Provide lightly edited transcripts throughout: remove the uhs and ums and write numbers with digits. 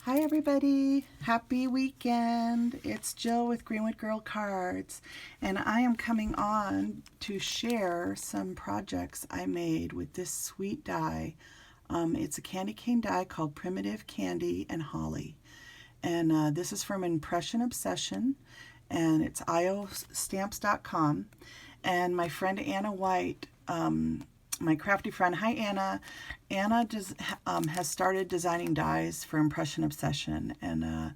Hi everybody, happy weekend. It's Jill with Greenwood Girl Cards, and I am coming on to share some projects I made with this sweet die. It's a candy cane die called Primitive Candy and Holly, and this is from Impression Obsession, and it's IOstamps.com, and my friend Anna White, my crafty friend. Hi, Anna. Anna has started designing dies for Impression Obsession, and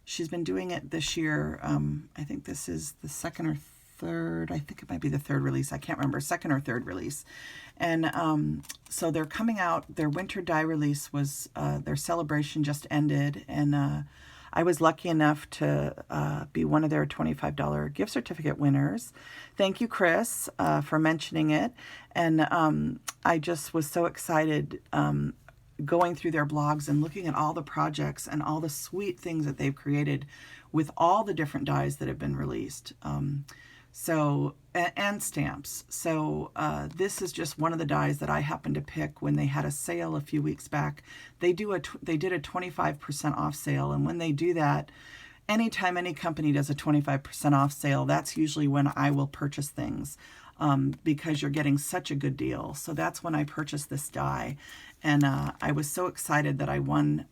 she's been doing it this year. I think this is the second or third. I think it might be the third release. I can't remember, second or third release. And so they're coming out. Their winter die release was, their celebration just ended, and I was lucky enough to be one of their $25 gift certificate winners. Thank you, Chris, for mentioning it. And I just was so excited going through their blogs and looking at all the projects and all the sweet things that they've created with all the different dies that have been released. And stamps. So this is just one of the dies that I happened to pick when they had a sale a few weeks back. They did a 25% off sale, and when they do that, anytime any company does a 25% off sale, that's usually when I will purchase things because you're getting such a good deal. So that's when I purchased this die, and I was so excited that I won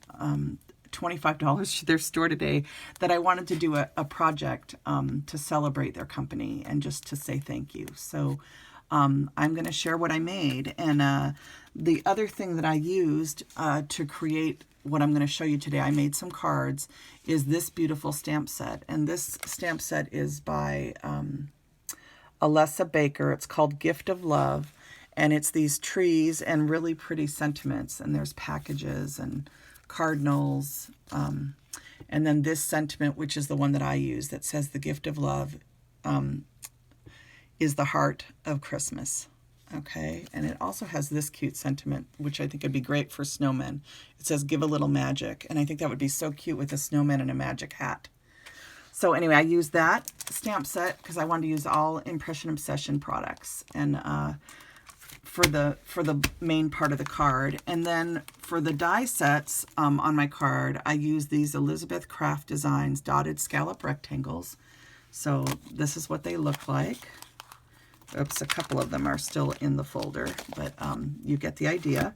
$25 to their store today, that I wanted to do a project to celebrate their company and just to say thank you. So I'm going to share what I made. And the other thing that I used to create what I'm going to show you today, I made some cards, is this beautiful stamp set. And this stamp set is by Alessa Baker. It's called Gift of Love. And it's these trees and really pretty sentiments. And there's packages and cardinals, and then this sentiment, which is the one that I use, that says the gift of love is the heart of Christmas. Okay, and it also has this cute sentiment, which I think would be great for snowmen. It says give a little magic, and I think that would be so cute with a snowman and a magic hat. So anyway, I used that stamp set because I wanted to use all Impression Obsession products, and for the main part of the card. And then for the die sets on my card, I use these Elizabeth Craft Designs dotted scallop rectangles. So this is what they look like. Oops, a couple of them are still in the folder, but you get the idea.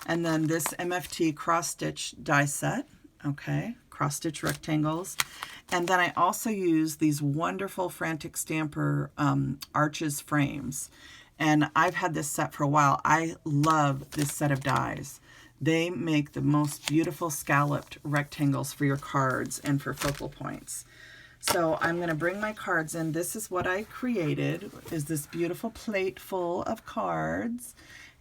And then this MFT cross stitch die set, okay, cross stitch rectangles. And then I also use these wonderful Frantic Stamper Arches frames. And I've had this set for a while. I love this set of dies. They make the most beautiful scalloped rectangles for your cards and for focal points. So I'm going to bring my cards in. This is what I created, is this beautiful plate full of cards.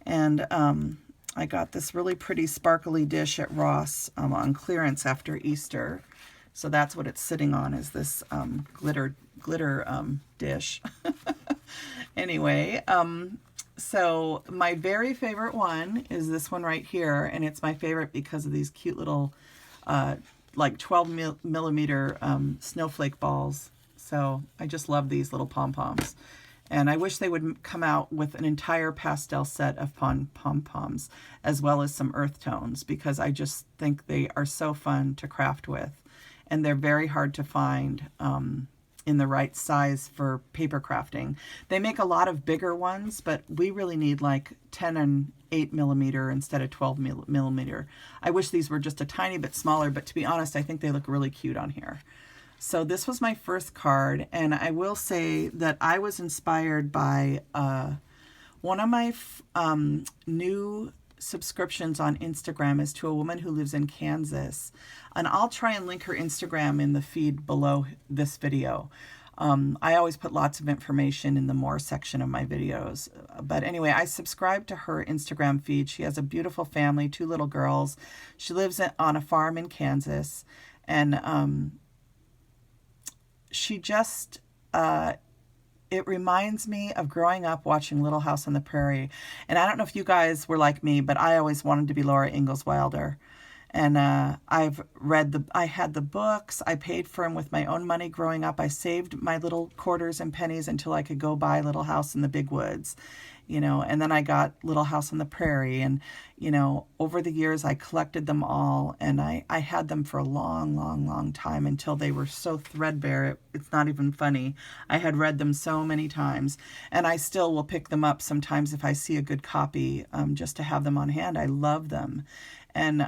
And I got this really pretty sparkly dish at Ross on clearance after Easter. So that's what it's sitting on, is this glitter dish. Anyway, so my very favorite one is this one right here, and it's my favorite because of these cute little like 12 millimeter snowflake balls. So I just love these little pom-poms, and I wish they would come out with an entire pastel set of pom-poms as well as some earth tones, because I just think they are so fun to craft with, and they're very hard to find in the right size for paper crafting. They make a lot of bigger ones, but we really need like 10 and 8 millimeter instead of 12 millimeter. I wish these were just a tiny bit smaller, but to be honest, I think they look really cute on here. So this was my first card, and I will say that I was inspired by one of my new subscriptions on Instagram is to a woman who lives in Kansas, and I'll try and link her Instagram in the feed below this video. I always put lots of information in the more section of my videos, but anyway, I subscribe to her Instagram feed. She has a beautiful family, 2 little girls. She lives on a farm in Kansas, and she just it reminds me of growing up watching Little House on the Prairie. And I don't know if you guys were like me, but I always wanted to be Laura Ingalls Wilder. And I had the books. I paid for them with my own money growing up. I saved my little quarters and pennies until I could go buy Little House in the Big Woods, and then I got Little House on the Prairie. And, over the years, I collected them all, and I had them for a long, long, long time until they were so threadbare. It's not even funny. I had read them so many times, and I still will pick them up sometimes if I see a good copy, just to have them on hand. I love them. And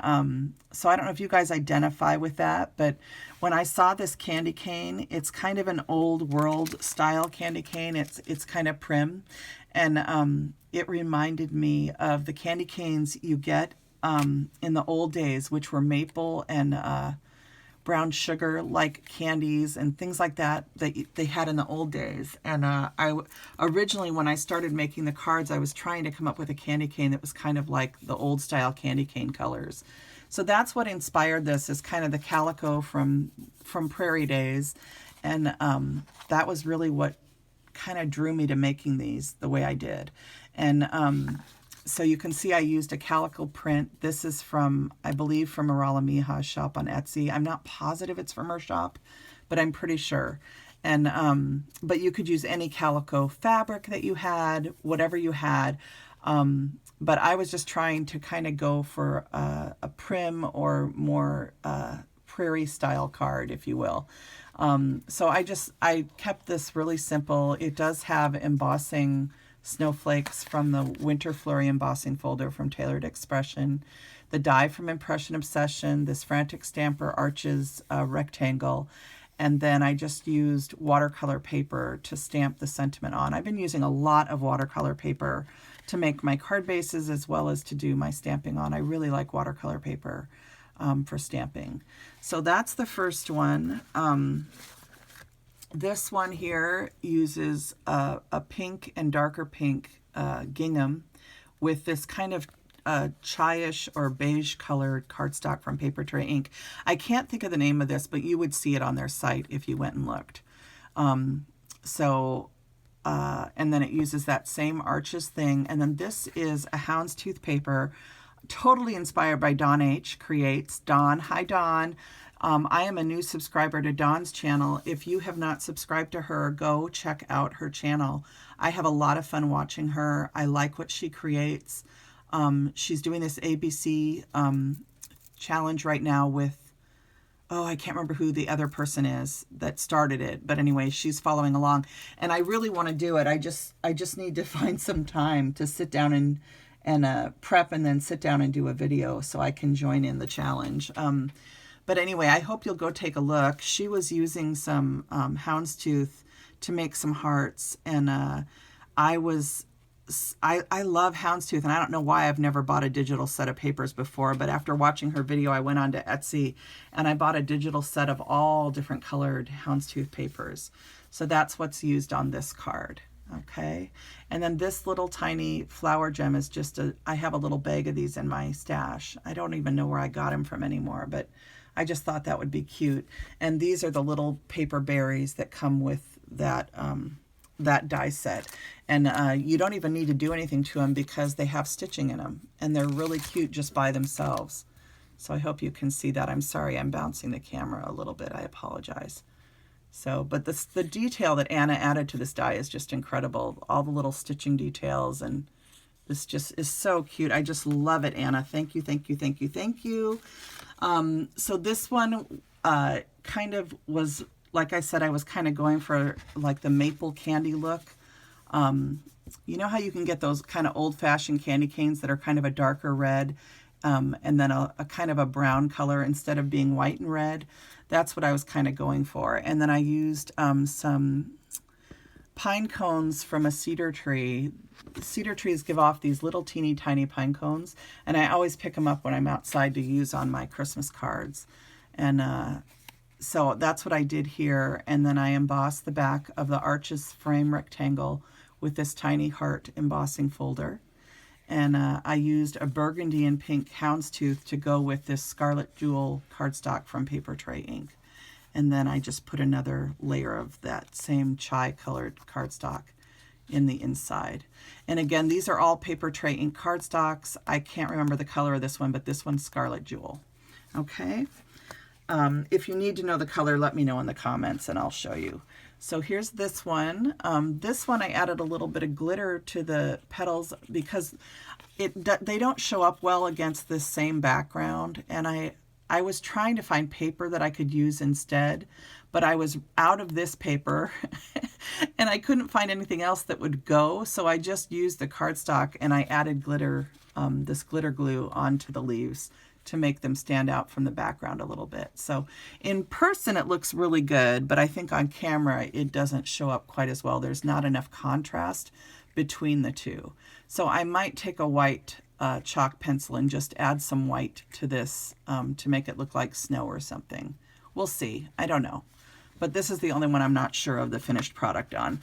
so I don't know if you guys identify with that, but when I saw this candy cane, it's kind of an old world style candy cane. It's kind of prim, and it reminded me of the candy canes you get in the old days, which were maple and brown sugar like candies and things like that they had in the old days. And originally, when I started making the cards, I was trying to come up with a candy cane that was kind of like the old style candy cane colors. So that's what inspired this, is kind of the calico from Prairie Days. And that was really what kind of drew me to making these the way I did. And so you can see I used a calico print. This is from, I believe, from Marala Miha's shop on Etsy. I'm not positive it's from her shop, but I'm pretty sure. And but you could use any calico fabric that you had, whatever you had. But I was just trying to kind of go for a prim or more prairie style card, if you will. So I kept this really simple. It does have embossing snowflakes from the Winter Flurry embossing folder from Tailored Expression, the die from Impression Obsession, this Frantic Stamper Arches rectangle, and then I just used watercolor paper to stamp the sentiment on. I've been using a lot of watercolor paper to make my card bases as well as to do my stamping on. I really like watercolor paper for stamping. So that's the first one. This one here uses a pink and darker pink gingham with this kind of chai-ish or beige colored cardstock from Paper Tray Ink. I can't think of the name of this, but you would see it on their site if you went and looked. And then it uses that same Arches thing. And then this is a houndstooth paper, totally inspired by Dawn H. Creates. Dawn, hi Dawn. I am a new subscriber to Dawn's channel. If you have not subscribed to her, go check out her channel. I have a lot of fun watching her. I like what she creates. She's doing this ABC challenge right now with, I can't remember who the other person is that started it. But anyway, she's following along. And I really want to do it. I just need to find some time to sit down and prep and then sit down and do a video so I can join in the challenge. But anyway, I hope you'll go take a look. She was using some houndstooth to make some hearts, and I love houndstooth, and I don't know why I've never bought a digital set of papers before, but after watching her video, I went on to Etsy, and I bought a digital set of all different colored houndstooth papers. So that's what's used on this card. Okay, and then this little tiny flower gem is just I have a little bag of these in my stash. I don't even know where I got them from anymore, but I just thought that would be cute. And these are the little paper berries that come with that that die set. And you don't even need to do anything to them because they have stitching in them. And they're really cute just by themselves. So I hope you can see that. I'm sorry I'm bouncing the camera a little bit. I apologize. So, but the detail that Anna added to this die is just incredible. All the little stitching details, and this just is so cute. I just love it, Anna. Thank you, thank you, thank you, thank you. So this one kind of was, like I said, I was kind of going for like the maple candy look. You know how you can get those kind of old-fashioned candy canes that are kind of a darker red, and then a kind of a brown color instead of being white and red? That's what I was kind of going for. And then I used some pine cones from a cedar tree. Cedar trees give off these little teeny tiny pine cones, and I always pick them up when I'm outside to use on my Christmas cards. And so that's what I did here. And then I embossed the back of the Arches frame rectangle with this tiny heart embossing folder. And I used a burgundy and pink houndstooth to go with this Scarlet Jewel cardstock from Paper Tray Ink. And then I just put another layer of that same chai colored cardstock in the inside. And again, these are all Paper Tray Ink cardstocks. I can't remember the color of this one, but this one's Scarlet Jewel. Okay. If you need to know the color, let me know in the comments and I'll show you. So here's this one. This one I added a little bit of glitter to the petals because they don't show up well against this same background. And I was trying to find paper that I could use instead, but I was out of this paper and I couldn't find anything else that would go. So I just used the cardstock and I added glitter, this glitter glue onto the leaves to make them stand out from the background a little bit. So in person it looks really good, but I think on camera it doesn't show up quite as well. There's not enough contrast between the two. So I might take a white chalk pencil and just add some white to this to make it look like snow or something. We'll see. I don't know. But this is the only one I'm not sure of the finished product on.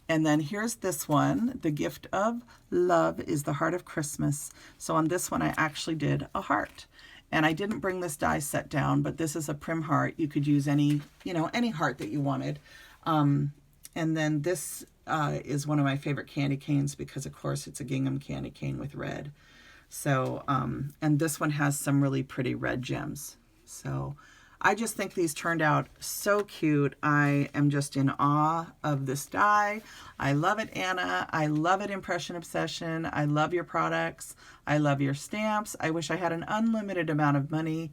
And then here's this one. The gift of love is the heart of Christmas. So on this one, I actually did a heart. And I didn't bring this die set down, but this is a prim heart. You could use any, any heart that you wanted. And then this is one of my favorite candy canes because, of course, it's a gingham candy cane with red. So, and this one has some really pretty red gems. So I just think these turned out so cute. I am just in awe of this die. I love it, Anna. I love it, Impression Obsession. I love your products. I love your stamps. I wish I had an unlimited amount of money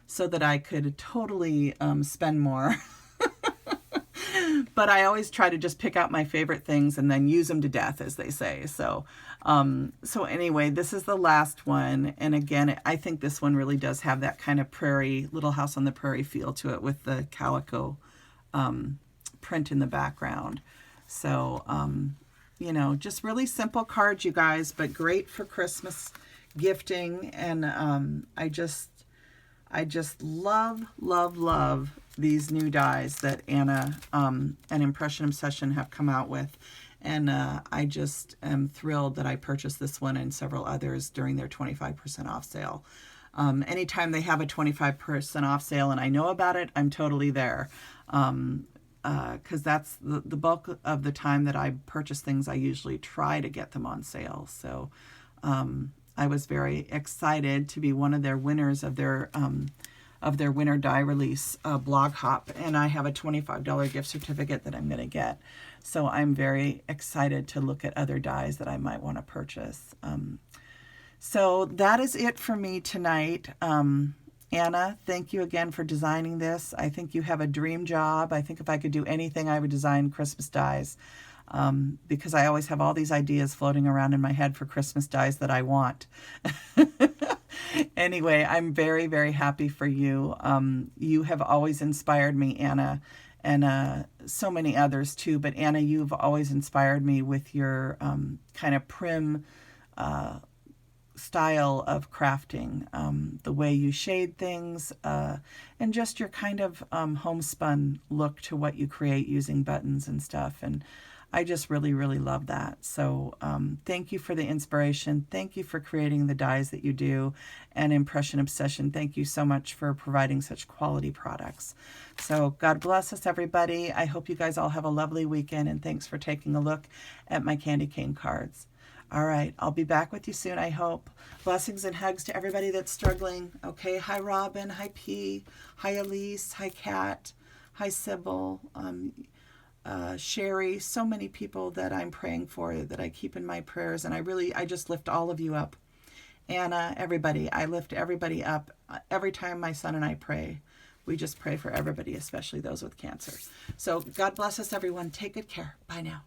so that I could totally spend more. But I always try to just pick out my favorite things and then use them to death, as they say. So, so anyway, this is the last one. And again, I think this one really does have that kind of prairie, Little House on the Prairie feel to it with the calico print in the background. So, just really simple cards, you guys, but great for Christmas gifting. And I just love, love, love these new dies that Anna and Impression Obsession have come out with. And I just am thrilled that I purchased this one and several others during their 25% off sale. Anytime they have a 25% off sale and I know about it, I'm totally there. Because that's the bulk of the time that I purchase things, I usually try to get them on sale. So I was very excited to be one of their winners of their winter die release blog hop, and I have a $25 gift certificate that I'm going to get. So I'm very excited to look at other dies that I might want to purchase. So that is it for me tonight. Anna, thank you again for designing this. I think you have a dream job. I think if I could do anything, I would design Christmas dies. Because I always have all these ideas floating around in my head for Christmas dies that I want. Anyway, I'm very, very happy for you. You have always inspired me, Anna, and so many others too. But Anna, you've always inspired me with your kind of prim style of crafting, the way you shade things, and just your kind of homespun look to what you create using buttons and stuff. And I just really, really love that. So thank you for the inspiration. Thank you for creating the dies that you do. And Impression Obsession, thank you so much for providing such quality products. So God bless us, everybody. I hope you guys all have a lovely weekend. And thanks for taking a look at my candy cane cards. All right, I'll be back with you soon, I hope. Blessings and hugs to everybody that's struggling. Okay, hi Robin, hi P, hi Elise, hi Kat, hi Sybil, Sherry, so many people that I'm praying for, that I keep in my prayers, and I just lift all of you up. Anna, everybody, I lift everybody up. Every time my son and I pray, we just pray for everybody, especially those with cancer. So God bless us, everyone. Take good care. Bye now.